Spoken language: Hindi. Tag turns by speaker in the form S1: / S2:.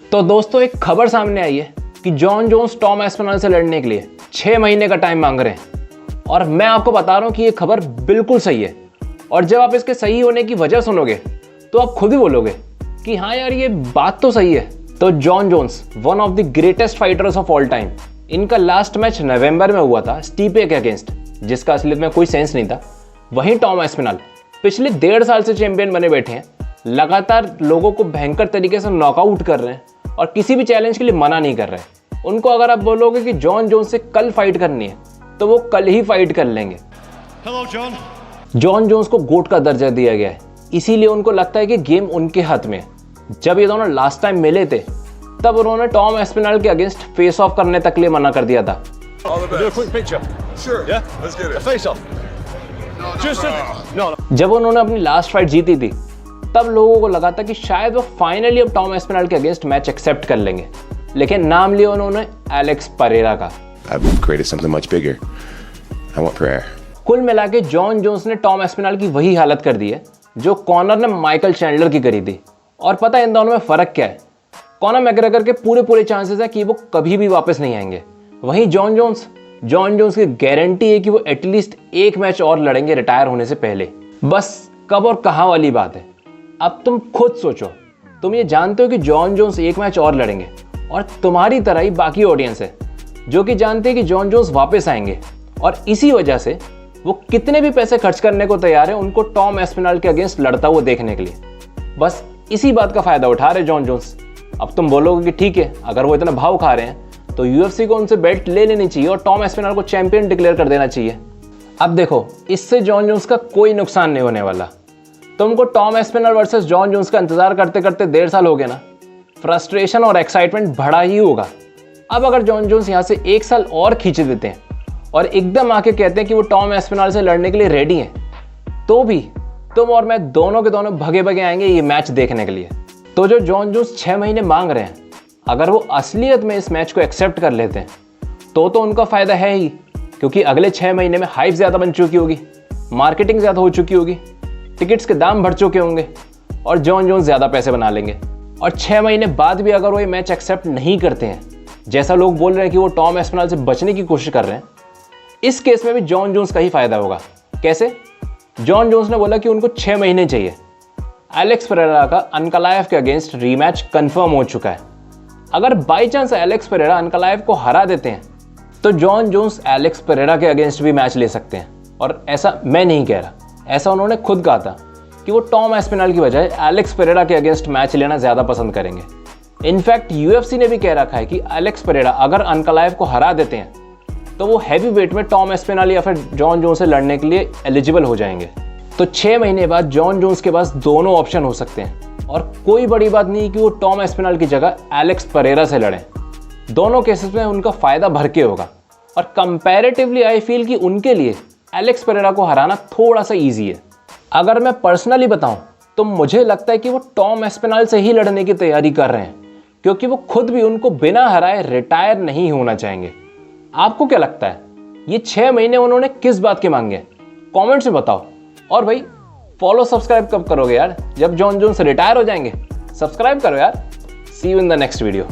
S1: तो दोस्तों एक खबर सामने आई है कि जॉन जोन्स टॉम एस्पिनल से लड़ने के लिए 6 महीने का टाइम मांग रहे हैं और मैं आपको बता रहा हूं कि ये खबर बिल्कुल सही है। और जब आप इसके सही होने की वजह सुनोगे तो आप खुद ही बोलोगे कि हाँ यार ये बात तो सही है। तो John Jones one of the greatest fighters of all time, इनका लास्ट मैच नवंबर में हुआ था स्टीपे के अगेंस्ट, जिसका असलियत में कोई सेंस नहीं था। वहीं टॉम एस्पिनल पिछले 1.5 साल से चैंपियन बने बैठे हैं, लगातार लोगों को भयंकर तरीके से नॉकआउट कर रहे हैं और किसी भी चैलेंज के लिए मना नहीं कर रहे। उनको अगर आप बोलोगे कि जॉन जोन्स से कल फाइट करनी है तो वो कल ही फाइट कर लेंगे। जॉन जोन्स को गोट का दर्जा दिया गया है, इसीलिए उनको लगता है कि गेम उनके हाथ में है। जब ये दोनों लास्ट टाइम मिले थे तब उन्होंने टॉम एस्पिनल के अगेंस्ट फेस ऑफ करने तक लिए मना कर दिया था। जब उन्होंने अपनी लास्ट फाइट जीती थी तब लोगों को लगा था कि शायद वो फाइनली अब टॉम एस्पिनल के अगेंस्ट मैच एक्सेप्ट कर लेंगे, लेकिन नाम लिया उन्होंने एलेक्स परेरा का। कुल मिला के जॉन जोन्स ने टॉम एस्पिनल की वही हालत कर दी है जो कॉनर ने माइकल चैंडलर की करी थी। और पता है इन दोनों में फर्क क्या है? कॉनर मैकग्रेगर के पूरे चांसेस है कि वो कभी भी वापस नहीं आएंगे। वहीं जॉन जोन्स की गारंटी है कि वो एटलीस्ट एक मैच और लड़ेंगे रिटायर होने से पहले। बस कब और कहां वाली बात है। अब तुम खुद सोचो, तुम ये जानते हो कि जॉन जोन्स एक मैच और लड़ेंगे और तुम्हारी तरह ही बाकी ऑडियंस है जो कि जानते हैं कि जॉन जोन्स वापस आएंगे और इसी वजह से वो कितने भी पैसे खर्च करने को तैयार है उनको टॉम एस्पिनल के अगेंस्ट लड़ता हुआ देखने के लिए। बस इसी बात का फायदा उठा रहे जॉन जोन्स। अब तुम बोलोगे कि ठीक है, अगर वो इतना भाव खा रहे हैं तो यूएफसी को उनसे बेल्ट ले लेनी चाहिए और टॉम एस्पिनल को चैंपियन डिक्लेयर कर देना चाहिए। अब देखो, इससे जॉन जोन्स का कोई नुकसान नहीं होने वाला। तुमको Tom Aspinall versus John Jones का इंतजार करते करते 1.5 साल हो गए ना, फ्रस्ट्रेशन और एक्साइटमेंट बढ़ा ही होगा। अब अगर जॉन जोन्स यहाँ से 1 साल और खींच देते हैं और एकदम आके कहते हैं कि वो टॉम एस्पिनल से लड़ने के लिए रेडी हैं, तो भी तुम और मैं दोनों के दोनों भगे आएंगे ये मैच देखने के लिए। तो जो जॉन जोन्स 6 महीने मांग रहे हैं, अगर वो असलियत में इस मैच को एक्सेप्ट कर लेते हैं तो उनका फायदा है ही, क्योंकि अगले 6 महीने में हाइप ज़्यादा बन चुकी होगी, मार्केटिंग ज़्यादा हो चुकी होगी, टिकट्स के दाम बढ़ चुके होंगे और जॉन जोन्स ज़्यादा पैसे बना लेंगे। और 6 महीने बाद भी अगर वो ये मैच एक्सेप्ट नहीं करते हैं, जैसा लोग बोल रहे हैं कि वो टॉम एस्पिनल से बचने की कोशिश कर रहे हैं, इस केस में भी जॉन जोन्स का ही फायदा होगा। कैसे? जॉन जोन्स ने बोला कि उनको 6 महीने चाहिए। एलेक्स परेरा का अनकलायव के अगेंस्ट रीमैच कंफर्म हो चुका है। अगर बाई चांस एलेक्स परेरा अनकलायव को हरा देते हैं तो जॉन जोन्स एलेक्स परेरा के अगेंस्ट भी मैच ले सकते हैं। और ऐसा मैं नहीं कह रहा, ऐसा उन्होंने खुद कहा था कि वो टॉम एस्पिनल की बजाय एलेक्स परेरा के अगेंस्ट मैच लेना ज़्यादा पसंद करेंगे। इनफैक्ट यूएफसी ने भी कह रखा है कि एलेक्स परेरा अगर अनकलायव को हरा देते हैं तो वो हैवी वेट में टॉम एस्पिनल या फिर जॉन जोन्स से लड़ने के लिए एलिजिबल हो जाएंगे। तो 6 महीने बाद जॉन जोन्स के पास दोनों ऑप्शन हो सकते हैं और कोई बड़ी बात नहीं कि वो टॉम एस्पिनल की जगह एलेक्स परेरा से लड़ें। दोनों केसेस में उनका फ़ायदा भर के होगा और कंपैरेटिवली आई फील कि उनके लिए एलेक्स परेरा को हराना थोड़ा सा ईजी है। अगर मैं पर्सनली बताऊं तो मुझे लगता है कि वो टॉम एस्पिनल से ही लड़ने की तैयारी कर रहे हैं, क्योंकि वो खुद भी उनको बिना हराए रिटायर नहीं होना चाहेंगे। आपको क्या लगता है, ये 6 महीने उन्होंने किस बात के मांगे? कमेंट्स में बताओ। और भाई फॉलो सब्सक्राइब कब करोगे यार? जब जॉन जोन्स रिटायर हो जाएंगे? सब्सक्राइब करो यार। See you in the next video.